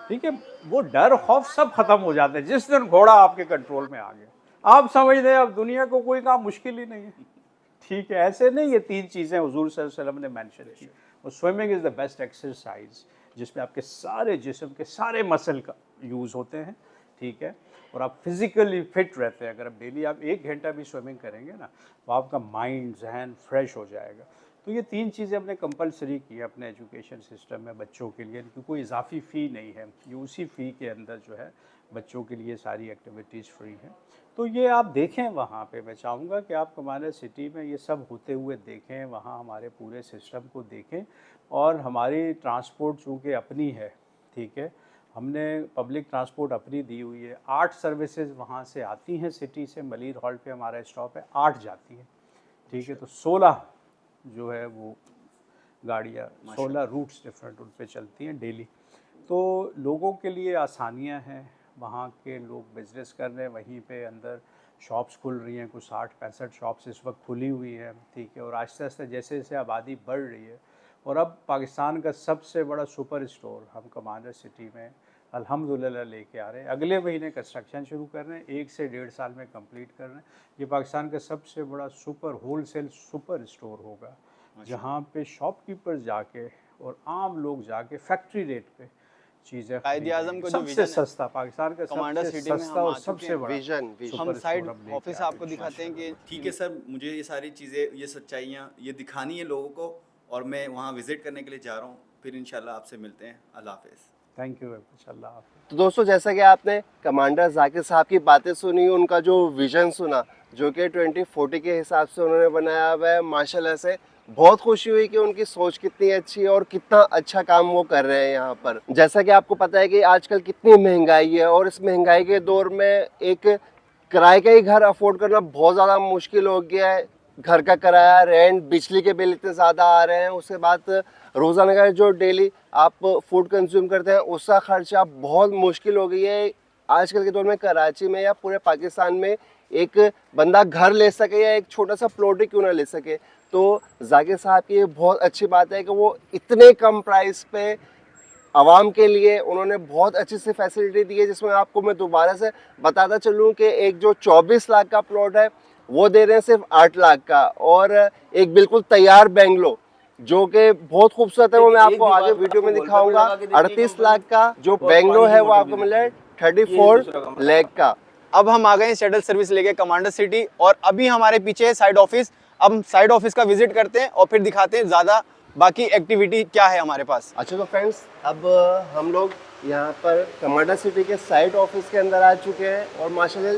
ठीक है। वो डर खौफ सब खत्म हो जाते हैं जिस दिन घोड़ा आपके कंट्रोल में आ गया। आप समझ लें अब दुनिया को कोई काम मुश्किल ही नहीं है, ठीक है। ऐसे नहीं, ये 3 चीज़ें हुजूर सल्लल्लाहु अलैहि वसल्लम ने मेंशन की। और swimming is the best exercise, जिसमें आपके सारे जिस्म के सारे मसल का यूज़ होते हैं, ठीक है। और आप फिज़िकली फिट रहते हैं। अगर आप डेली आप 1 घंटा भी स्विमिंग करेंगे ना, तो आपका माइंड जहन फ्रेश हो जाएगा। तो ये 3 चीज़ें हमने कंपलसरी की है अपने एजुकेशन सिस्टम में बच्चों के लिए, क्योंकि कोई इजाफी फ़ी नहीं है, ये उसी फ़ी के अंदर जो है बच्चों के लिए सारी एक्टिविटीज़ फ्री हैं। तो ये आप देखें वहाँ पे, मैं चाहूँगा कि आप कमांडर सिटी में ये सब होते हुए देखें, वहाँ हमारे पूरे सिस्टम को देखें। और हमारी ट्रांसपोर्ट चूँकि अपनी है, ठीक है, हमने पब्लिक ट्रांसपोर्ट अपनी दी हुई है। 8 सर्विसेज वहाँ से आती हैं सिटी से, मलीर हॉल पे हमारा स्टॉप है, 8 जाती हैं, ठीक है। तो 16 जो है वो गाड़ियाँ, 16 रूट्स डिफरेंट उन पे चलती हैं डेली। तो लोगों के लिए आसानियाँ हैं, वहाँ के लोग बिज़नेस कर रहे हैं, वहीं पे अंदर शॉप्स खुल रही हैं, कुछ 60-65 शॉप्स इस वक्त खुली हुई हैं, ठीक है। और आहिस्ता आहिस्ता जैसे जैसे आबादी बढ़ रही है, और अब पाकिस्तान का सबसे बड़ा सुपर स्टोर हम कमांडर सिटी में अल्हम्दुलिल्लाह लेके आ रहे हैं। अगले महीने कंस्ट्रक्शन शुरू कर रहे हैं, 1 से 1.5 साल में कंप्लीट कर रहे हैं। ये पाकिस्तान का सबसे बड़ा होलसेल सुपर स्टोर होगा, जहाँ पे शॉपकीपर्स जाके और आम लोग जाके फैक्ट्री रेट पे चीज़ें, कायद-ए-आज़म का जो सबसे विजन है, सस्ता, पाकिस्तान का कमांडर सबसे सिटी में सस्ता हम और आ चुके सबसे हैं। बड़ा विजन हम सुपर साइड स्टोर अब लेके ऑफिस आ आपको रहे हैं। दिखाते हैं कि ठीक है सर, मुझे ये सारी चीज़ें, ये सच्चाइयाँ ये दिखानी है लोगों को, और मैं वहाँ विज़िट करने के लिए जा रहा हूँ। फिर इंशाल्लाह आपसे मिलते हैं। अल्लाह हाफ़िज़। थैंक यू इंशाल्लाह। तो दोस्तों, जैसा कि आपने कमांडर जाकिर साहब की बातें सुनी, उनका जो विजन सुना, जो कि 2040 के हिसाब से उन्होंने बनाया हुआ है, माशाल्लाह से बहुत खुशी हुई कि उनकी सोच कितनी अच्छी है और कितना अच्छा काम वो कर रहे हैं यहाँ पर। जैसा कि आपको पता है कि आजकल कितनी महंगाई है और इस महंगाई के दौर में एक किराए का ही घर अफोर्ड करना बहुत ज़्यादा मुश्किल हो गया है। घर का किराया, रेंट, बिजली के बिल इतने ज़्यादा आ रहे हैं, उसके बाद रोज़ाना का जो डेली आप फूड कंज्यूम करते हैं उसका खर्चा बहुत मुश्किल हो गई है। आजकल के दौर में कराची में या पूरे पाकिस्तान में एक बंदा घर ले सके या एक छोटा सा प्लॉट ही क्यों ना ले सके, तो जाकिर साहब की ये बहुत अच्छी बात है कि वो इतने कम प्राइस पे आवाम के लिए उन्होंने बहुत अच्छी सी फैसिलिटी दी है, जिसमें आपको मैं दोबारा से बताता चलूँ कि एक जो 24 लाख का प्लॉट है वो दे रहे हैं सिर्फ 8 लाख का, और एक बिल्कुल तैयार बेंगलो जो कि बहुत खूबसूरत है, वो मैं आपको आगे वीडियो में दिखाऊंगा। 38 लाख का जो बेंगलो है वो आपको मिल रहा है 34 लाख का। अब हम आ गए शटल सर्विस लेके कमांडर सिटी, और अभी हमारे पीछे है साइड ऑफिस। अब हम साइड ऑफिस का विजिट करते हैं और फिर दिखाते हैं ज़्यादा बाकी एक्टिविटी क्या है हमारे पास। अच्छा, तो फ्रेंड्स, अब हम लोग यहाँ पर कमांडर सिटी के साइड ऑफिस के अंदर आ चुके हैं, और माशाल्लाह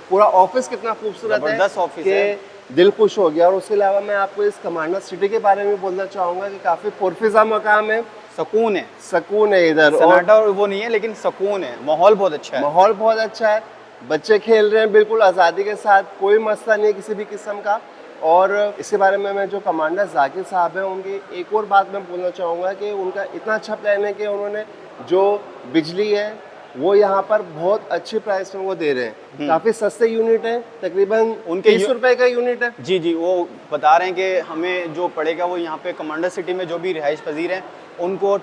पूरा ऑफिस कितना खूबसूरत है, जबरदस्त ऑफिस कि है, दिल खुश हो गया। और उसके अलावा मैं आपको इस कमांडर सिटी के बारे में बोलना चाहूँगा कि काफ़ी पुरफिज़ा मकाम है, सुकून है, सुकून है इधर, और सन्नाटा और वो नहीं है लेकिन सुकून है, माहौल बहुत अच्छा है। माहौल बहुत अच्छा है, बच्चे खेल रहे हैं बिल्कुल आज़ादी के साथ, कोई मसला नहीं है किसी भी किस्म का। और इसके बारे में मैं जो कमांडर जाकिर साहब हैं उनकी एक और बात मैं बोलना चाहूँगा कि उनका इतना अच्छा प्लान है कि उन्होंने जो बिजली है वो यहाँ पर बहुत अच्छी प्राइस में वो दे रहे हैं। काफ़ी सस्ते यूनिट है, तकरीबन उनके 30 रुपए का यूनिट है। जी जी, वो बता रहे हैं कि हमें जो पड़ेगा वो यहाँ पे कमांडर सिटी में जो भी रिहाइश पजीर हैं उनको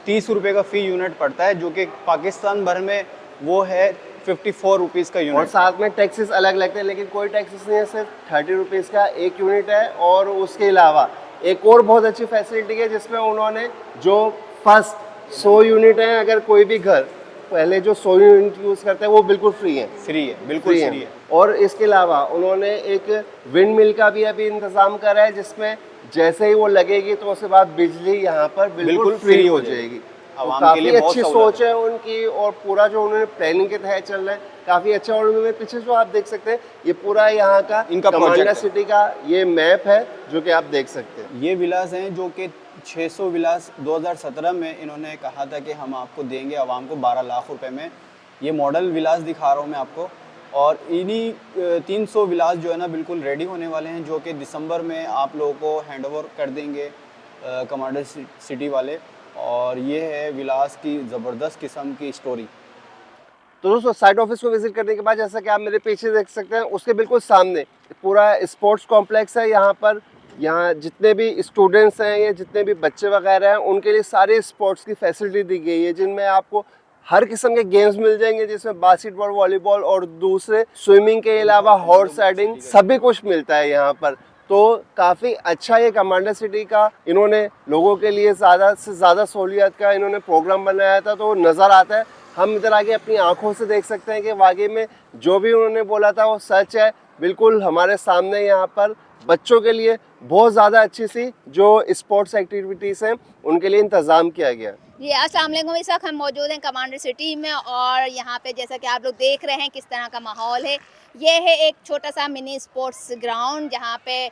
30 रुपये का फ़ी यूनिट पड़ता है, जो कि पाकिस्तान भर में वो है 54 रुपीज़ का यूनिट। और साथ में टैक्सेस अलग लगते हैं, लेकिन कोई टैक्सेस नहीं है, सिर्फ 30 रुपीज़ का एक यूनिट है। और उसके अलावा एक और बहुत अच्छी फैसिलिटी है, जिसमें उन्होंने जो फर्स्ट 100 यूनिट हैं, अगर कोई भी घर पहले जो 100 यूनिट यूज़ करते हैं वो बिल्कुल फ्री है, फ्री है, बिल्कुल फ्री है। और इसके अलावा उन्होंने एक विंड मिल का भी अभी इंतज़ाम करा है, जिसमें जैसे ही वो लगेगी तो उसके बाद बिजली यहाँ पर बिल्कुल फ्री हो जाएगी। तो काफ़ी अच्छी सोच है उनकी, और पूरा जो उन्होंने प्लानिंग के तहत चल रहा है काफ़ी अच्छा। और उन्होंने पीछे जो आप देख सकते हैं ये पूरा यहाँ का इनका कमांडर सिटी का ये मैप है जो कि आप देख सकते हैं। ये विलास हैं जो कि 600 विलास 2017 में इन्होंने कहा था कि हम आपको देंगे आवाम को 12 लाख रुपए में। ये मॉडल विलास दिखा रहा हूँ मैं आपको, और इन्हीं 300 विलास जो है ना बिल्कुल रेडी होने वाले हैं, जो कि दिसंबर में आप लोगों को हैंड ओवर कर देंगे कमांडर सिटी वाले। और ये है विलास की ज़बरदस्त किस्म की स्टोरी। तो दोस्तों, साइड ऑफिस को विजिट करने के बाद जैसा कि आप मेरे पीछे देख सकते हैं उसके बिल्कुल सामने पूरा स्पोर्ट्स कॉम्प्लेक्स है। यहाँ पर जितने भी स्टूडेंट्स हैं या जितने भी बच्चे वगैरह हैं उनके लिए सारे स्पोर्ट्स की फैसिलिटी दी गई है, जिनमें आपको हर किस्म के गेम्स मिल जाएंगे, जिसमें बास्केटबॉल, वॉलीबॉल और दूसरे स्विमिंग के अलावा हॉर्स राइडिंग सभी कुछ मिलता है यहाँ पर। तो काफ़ी अच्छा ये कमांडर सिटी का इन्होंने लोगों के लिए ज़्यादा से ज़्यादा सहूलियत का इन्होंने प्रोग्राम बनाया था, तो नज़र आता है। हम इधर आके अपनी आंखों से देख सकते हैं कि वाकई में जो भी उन्होंने बोला था वो सच है। बिल्कुल हमारे सामने यहाँ पर बच्चों के लिए बहुत ज़्यादा अच्छी सी जो स्पोर्ट्स एक्टिविटीज़ हैं उनके लिए इंतज़ाम किया गया। जी अस्सलाम वालेकुम। इस वक्त हम मौजूद हैं कमांडर सिटी में, और यहाँ पे जैसा कि आप लोग देख रहे हैं किस तरह का माहौल है। ये है एक छोटा सा मिनी स्पोर्ट्स ग्राउंड जहाँ पे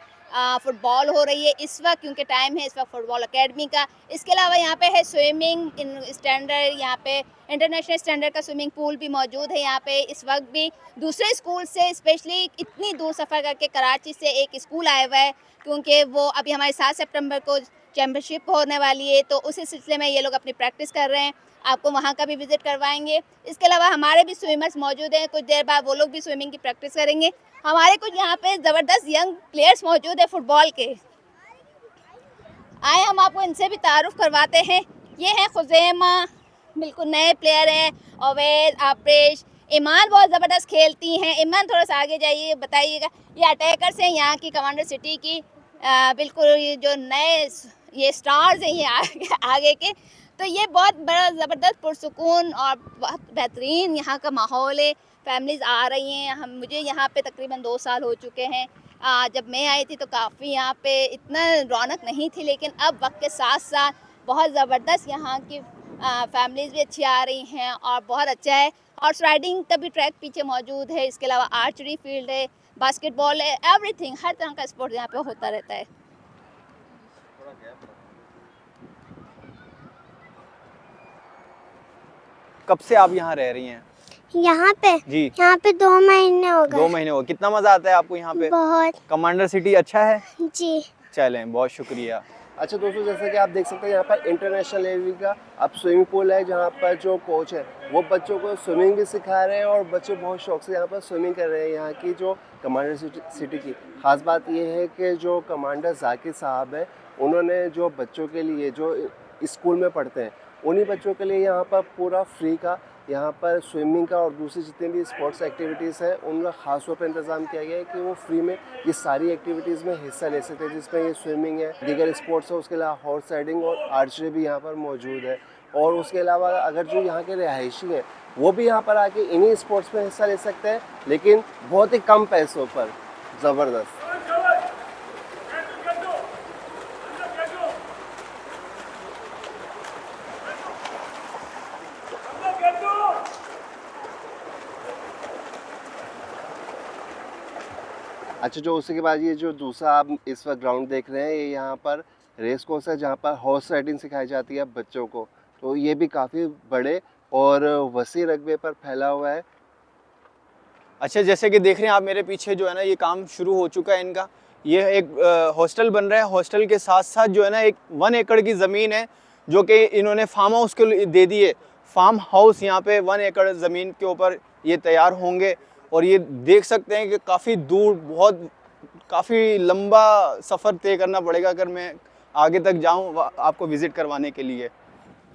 फुटबॉल हो रही है इस वक्त, क्योंकि टाइम है इस वक्त फुटबॉल एकेडमी का। इसके अलावा यहाँ पे है स्विमिंग स्टैंडर्ड, यहाँ पे इंटरनेशनल स्टैंडर्ड का स्विमिंग पूल भी मौजूद है। यहाँ पे इस वक्त भी दूसरे स्कूल से स्पेशली इतनी दूर सफ़र करके कराची से एक स्कूल आया हुआ है, क्योंकि वो अभी हमारे 7 सितंबर को चैम्पियनशिप होने वाली है, तो उसी सिलसिले में ये लोग अपनी प्रैक्टिस कर रहे हैं। आपको वहाँ का भी विजिट करवाएंगे। इसके अलावा हमारे भी स्विमर्स मौजूद हैं, कुछ देर बाद वो लोग भी स्विमिंग की प्रैक्टिस करेंगे। हमारे कुछ यहाँ पे ज़बरदस्त यंग प्लेयर्स मौजूद है फुटबॉल के। आए हम आपको इनसे भी तारुफ करवाते हैं। ये हैं खुज़ैमा, बिल्कुल नए प्लेयर हैं। अवैध, आप्रेश, ईमान बहुत ज़बरदस्त खेलती हैं। ईमान थोड़ा सा आगे जाइए, बताइएगा। ये अटैकर्स हैं यहाँ की कमांडर सिटी की, बिल्कुल ये जो नए ये स्टार्स हैं ये आगे के। तो ये बहुत बड़ा ज़बरदस्त पुरसुकून और बहुत बेहतरीन यहाँ का माहौल है। फैमिलीज़ आ रही हैं। मुझे यहाँ पे तकरीबन 2 साल हो चुके हैं। जब मैं आई थी तो काफ़ी यहाँ पे इतना रौनक नहीं थी, लेकिन अब वक्त के साथ साथ बहुत ज़बरदस्त यहाँ की फैमिलीज भी अच्छी आ रही हैं और बहुत अच्छा है। हॉर्स राइडिंग का भी ट्रैक पीछे मौजूद है, इसके अलावा आर्चरी फील्ड है, बास्केटबॉल है, एवरीथिंग, हर तरह का स्पोर्ट यहाँ पे होता रहता है। कब से आप यहाँ रह रही हैं? यहाँ पे जी। यहाँ पे 2 महीने हो 2 गए। महीने हो गए। कितना मजा आता है आपको यहाँ पे? बहुत। कमांडर सिटी अच्छा है? जी। चलें, बहुत शुक्रिया। अच्छा दोस्तों, जैसा कि आप देख सकते हैं यहाँ पर इंटरनेशनल लेवल का अब स्विमिंग पूल है, जहाँ पर जो कोच है वो बच्चों को स्विमिंग भी सिखा रहे हैं और बच्चे बहुत शौक से यहाँ पर स्विमिंग कर रहे हैं। यहाँ की जो कमांडर सिटी की ख़ास बात ये है कि जो कमांडर जाकिर साहब है, उन्होंने जो बच्चों के लिए जो स्कूल में पढ़ते हैं उन्हीं बच्चों के लिए यहाँ पर पूरा फ्री का यहाँ पर स्विमिंग का और दूसरी जितनी भी स्पोर्ट्स एक्टिविटीज़ हैं उनका ख़ास तौर पर इंतज़ाम किया गया है कि वो फ्री में ये सारी एक्टिविटीज़ में हिस्सा ले सकते हैं, जिसमें ये स्विमिंग है, दीगर स्पोर्ट्स है, उसके अलावा हॉर्स राइडिंग और आर्चरी भी यहाँ पर मौजूद है। और उसके अलावा अगर जो यहाँ के रिहायशी हैं वो भी यहाँ पर आके इन्हीं स्पोर्ट्स में हिस्सा ले सकते हैं, लेकिन बहुत ही कम पैसों पर। ज़बरदस्त। अच्छा, जो उसी के बाद ये जो दूसरा आप इस वक्त ग्राउंड देख रहे हैं, ये यहाँ पर रेस कोर्स है जहाँ पर हॉर्स राइडिंग सिखाई जाती है बच्चों को। तो ये भी काफ़ी बड़े और वसी रकबे पर फैला हुआ है। अच्छा, जैसे कि देख रहे हैं आप मेरे पीछे जो है ना, ये काम शुरू हो चुका है इनका। ये एक हॉस्टल बन रहा है। हॉस्टल के साथ साथ जो है ना, एक 1 एकड़ की ज़मीन है जो कि इन्होंने फार्म हाउस के लिए दे दी है। फार्म हाउस यहाँ पे 1 एकड़ ज़मीन के ऊपर ये तैयार होंगे। और ये देख सकते हैं कि काफ़ी दूर, बहुत काफ़ी लंबा सफ़र तय करना पड़ेगा अगर मैं आगे तक जाऊँ आपको विज़िट करवाने के लिए।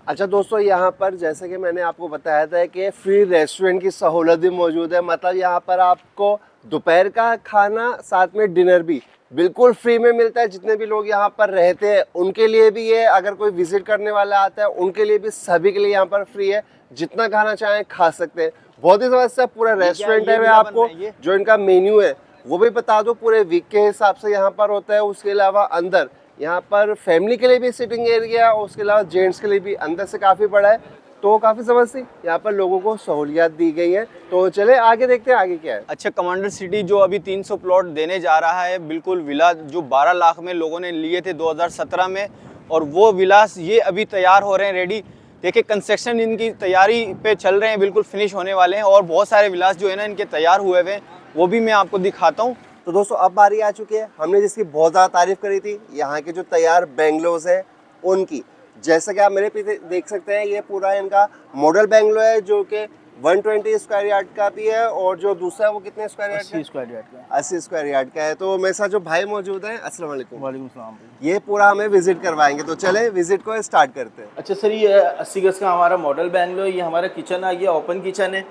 अच्छा दोस्तों, यहाँ पर जैसे कि मैंने आपको बताया था कि फ्री रेस्टोरेंट की सहूलत भी मौजूद है। मतलब यहाँ पर आपको दोपहर का खाना साथ में डिनर भी बिल्कुल फ्री में मिलता है। जितने भी लोग यहाँ पर रहते हैं उनके लिए भी ये, अगर कोई विजिट करने वाला आता है उनके लिए भी, सभी के लिए यहाँ पर फ्री है। जितना खाना चाहें खा सकते हैं। बहुत ही ज़बरदस्त पूरा रेस्टोरेंट है। मैं आपको जो इनका मेन्यू है वो भी बता दूं, पूरे वीक के हिसाब से यहाँ पर होता है। उसके अलावा अंदर यहाँ पर फैमिली के लिए भी सिटिंग एरिया और उसके अलावा जेंट्स के लिए भी अंदर से काफ़ी बड़ा है। तो काफ़ी ज़बरदस्त यहाँ पर लोगों को सहूलियत दी गई है। तो चले आगे देखते हैं आगे क्या है। अच्छा, कमांडर सिटी जो अभी 300 प्लॉट देने जा रहा है, बिल्कुल विला जो 12 लाख में लोगों ने लिए थे 2017 में, और वो विलास ये अभी तैयार हो रहे हैं, रेडी। देखिए, कंस्ट्रक्शन इनकी तैयारी पे चल रहे हैं, बिल्कुल फिनिश होने वाले हैं। और बहुत सारे विलास जो है ना इनके तैयार हुए हुए हैं, वो भी मैं आपको दिखाता हूँ। तो दोस्तों, अब बारी आ चुकी है, हमने जिसकी बहुत ज़्यादा तारीफ करी थी, यहाँ के जो तैयार बेंगलोज हैं उनकी। जैसा कि आप मेरे पीछे देख सकते हैं, ये पूरा इनका मॉडल बेंगलो है जो कि 120 स्क्वायर यार्ड का भी है, और जो दूसरा है वो कितने स्क्वायर यार्ड का? 80 स्क्वायर यार्ड का। 80 स्क्वायर यार्ड का है। तो मेरे साथ जो भाई मौजूद हैं, अस्सलाम वालेकुम। वालेकुम सलाम। ये पूरा हमें विजिट करवाएंगे, तो चले विजिट को स्टार्ट करते हैं। अच्छा सर, ये 80 गज का हमारा मॉडल बेंगलो है। ये हमारा किचन आ गया, ओपन किचन है,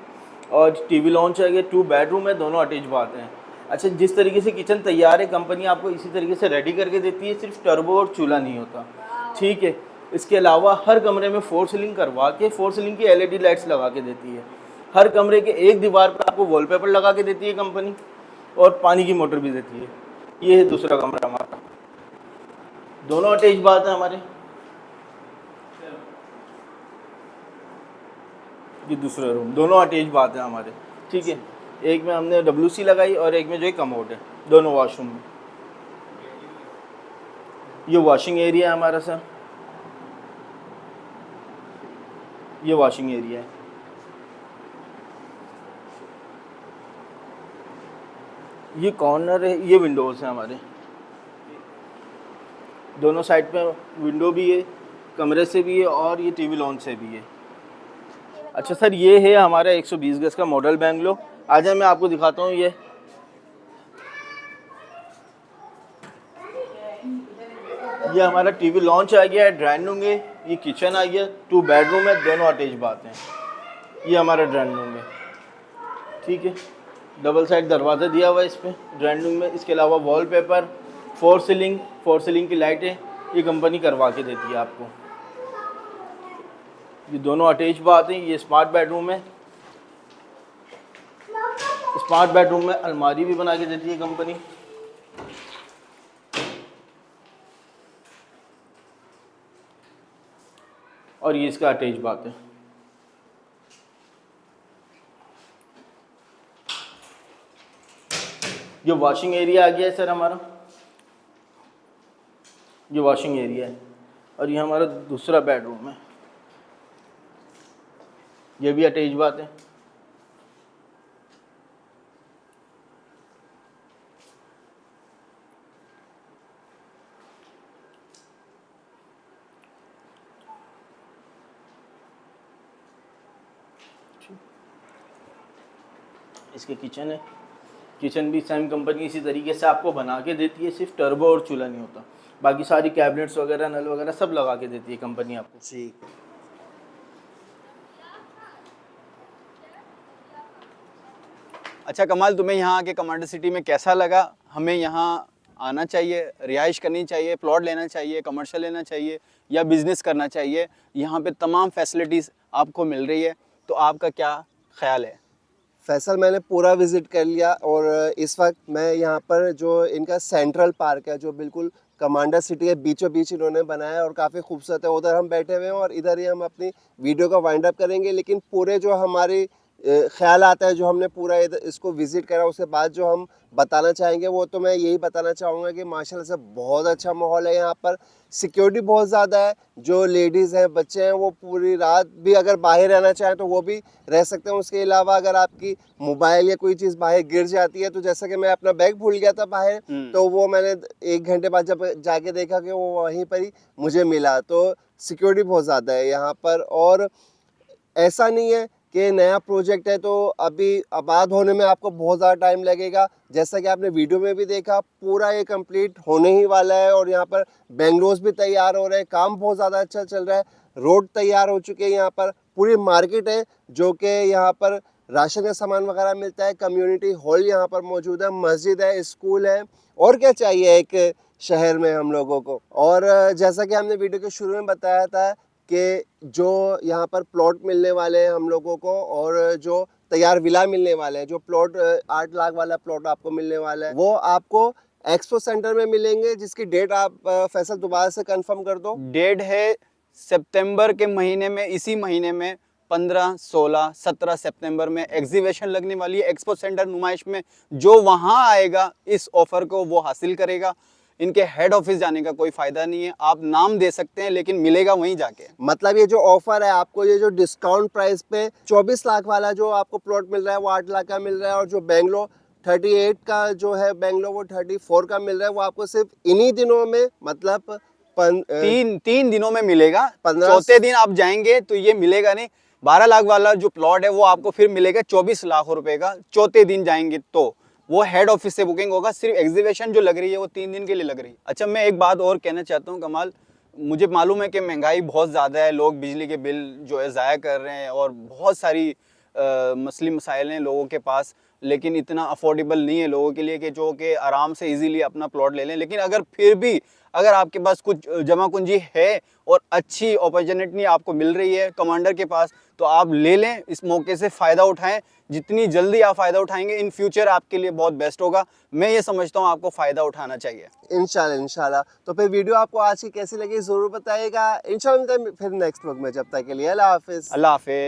और टीवी लॉन्च आ गया, 2 बेडरूम है, दोनों अटैच बाथ हैं। अच्छा, जिस तरीके से किचन तैयार है, कंपनी आपको इसी तरीके से रेडी करके देती है, सिर्फ टर्बो और चूल्हा नहीं होता, ठीक है। इसके अलावा हर कमरे में 4 सीलिंग करवा के 4 सीलिंग की LED लाइट्स लगा के देती है। हर कमरे के एक दीवार पर आपको वॉलपेपर लगा के देती है कंपनी, और पानी की मोटर भी देती है। ये है दूसरा कमरा हमारा, दोनों अटैच बाथ है हमारे। ये दूसरा रूम, दोनों अटैच बाथ है हमारे, ठीक है। एक में हमने WC लगाई और एक में जो है कमोड है, दोनों वॉशरूम में। ये वॉशिंग एरिया है हमारा सर, ये वॉशिंग एरिया है। ये कॉर्नर है, ये विंडोज़ हैं हमारे, दोनों साइड पे विंडो भी है, कमरे से भी है और ये टीवी लॉन्च से भी है। अच्छा सर, ये है हमारा 120 गज का मॉडल बेंगलो। आज मैं आपको दिखाता हूँ। ये हमारा टीवी लॉन्च आ गया है, ड्राइंग रूम है, ये किचन आ गया, 2 बेडरूम है, दोनों अटैच बाथ हैं। ये हमारा ड्राइंग रूम है, ठीक है। डबल साइड दरवाज़ा दिया हुआ है इस पर ड्राइंग रूम में। इसके अलावा वॉलपेपर, 4 सीलिंग की लाइटें ये कंपनी करवा के देती है आपको। ये दोनों अटैच बाथ हैं। ये स्मार्ट बेडरूम है, स्मार्ट बेडरूम में अलमारी भी बना के देती है कंपनी। और ये इसका अटैच बात है। ये वॉशिंग एरिया आ गया है सर हमारा, ये वॉशिंग एरिया है। और ये हमारा दूसरा बेडरूम है, ये भी अटैच बात है। इसके किचन है, किचन भी सेम कंपनी इसी तरीके से आपको बना के देती है, सिर्फ टर्बो और चूल्हा नहीं होता, बाकी सारी कैबिनेट्स वगैरह नल वगैरह सब लगा के देती है कंपनी आपको। जी। अच्छा कमाल, तुम्हें यहाँ आके कमांडर सिटी में कैसा लगा? हमें यहाँ आना चाहिए, रिहाइश करनी चाहिए, प्लॉट लेना चाहिए, कमर्शियल लेना चाहिए या बिजनेस करना चाहिए? यहाँ पे तमाम फैसिलिटीज़ आपको मिल रही है, तो आपका क्या ख्याल है? फैसल मैंने पूरा विज़िट कर लिया और इस वक्त मैं यहाँ पर जो इनका सेंट्रल पार्क है जो बिल्कुल कमांडर सिटी के बीचों बीच इन्होंने बनाया है और काफ़ी खूबसूरत है, उधर हम बैठे हुए हैं और इधर ही हम अपनी वीडियो का वाइंड अप करेंगे। लेकिन पूरे जो हमारी ख्याल आता है, जो हमने पूरा इसको विज़िट करा, उसके बाद जो हम बताना चाहेंगे वो तो मैं यही बताना चाहूँगा कि माशाल्लाह से बहुत अच्छा माहौल है यहाँ पर। सिक्योरिटी बहुत ज़्यादा है, जो लेडीज़ हैं, बच्चे हैं, वो पूरी रात भी अगर बाहर रहना चाहें तो वो भी रह सकते हैं। उसके अलावा अगर आपकी मोबाइल या कोई चीज़ बाहर गिर जाती है, तो जैसा कि मैं अपना बैग भूल गया था बाहर, तो वो मैंने 1 घंटे बाद जब जाके देखा कि वो वहीं पर ही मुझे मिला। तो सिक्योरिटी बहुत ज़्यादा है यहाँ पर। और ऐसा नहीं है कि नया प्रोजेक्ट है तो अभी आबाद होने में आपको बहुत ज़्यादा टाइम लगेगा। जैसा कि आपने वीडियो में भी देखा, पूरा ये कंप्लीट होने ही वाला है और यहाँ पर बेंगलोस भी तैयार हो रहे हैं, काम बहुत ज़्यादा अच्छा चल रहा है, रोड तैयार हो चुके हैं, यहाँ पर पूरी मार्केट है जो कि यहाँ पर राशन का सामान वगैरह मिलता है, कम्युनिटी हॉल यहाँ पर मौजूद है, मस्जिद है, स्कूल है, और क्या चाहिए एक शहर में हम लोगों को। और जैसा कि हमने वीडियो के शुरू में बताया था कि जो यहाँ पर प्लॉट मिलने वाले हैं हम लोगों को, और जो तैयार विला मिलने वाले हैं, जो प्लॉट 8 लाख वाला प्लॉट आपको मिलने वाला है, वो आपको एक्सपो सेंटर में मिलेंगे, जिसकी डेट आप फैसल दोबारा से कंफर्म कर दो। डेट है सितंबर के महीने में, इसी महीने में 15, 16, 17 सितंबर में एग्जीबिशन लगने वाली है। एक्सपो सेंटर नुमाइश में जो वहाँ आएगा इस ऑफर को वो हासिल करेगा। इनके हेड ऑफिस जाने का कोई फायदा नहीं है, आप नाम दे सकते हैं लेकिन मिलेगा वहीं जाके। मतलब ये जो ऑफर है आपको, ये जो डिस्काउंट प्राइस पे 24 लाख वाला जो आपको प्लॉट मिल रहा है वो 8 लाख का मिल रहा है, और जो बेंगलोर 38 का जो है बेंगलोर वो 34 का मिल रहा है। वो आपको सिर्फ इन्हीं दिनों में, मतलब तीन दिनों में मिलेगा। 15 चौथे दिन आप जाएंगे तो ये मिलेगा नहीं। 12 लाख वाला जो प्लॉट है वो आपको फिर मिलेगा 24 लाख रुपए का, चौथे दिन जाएंगे तो वो हेड ऑफिस से बुकिंग होगा। सिर्फ एग्जीबिशन जो लग रही है वो 3 दिन के लिए लग रही है। अच्छा, मैं एक बात और कहना चाहता हूँ कमाल, मुझे मालूम है कि महंगाई बहुत ज़्यादा है, लोग बिजली के बिल जो है ज़ाया कर रहे हैं और बहुत सारी मसली मसाइल हैं लोगों के पास, लेकिन इतना अफोर्डेबल नहीं है लोगों के लिए कि जो कि आराम से इजीली अपना प्लॉट ले लें। लेकिन अगर फिर भी अगर आपके पास कुछ जमा पूंजी है और अच्छी अपॉर्चुनिटी आपको मिल रही है कमांडर के पास, तो आप ले लें, इस मौके से फ़ायदा उठाएं। जितनी जल्दी आप फ़ायदा उठाएंगे इन फ्यूचर आपके लिए बहुत बेस्ट होगा। मैं ये समझता हूँ आपको फ़ायदा उठाना चाहिए। इंशाल्लाह। तो फिर वीडियो आपको आज की कैसी लगी ज़रूर बताइएगा। इंशाल्लाह फिर नेक्स्ट व्लॉग में, जब तक के लिए अल्लाह हाफिज़। अल्लाह हाफिज़।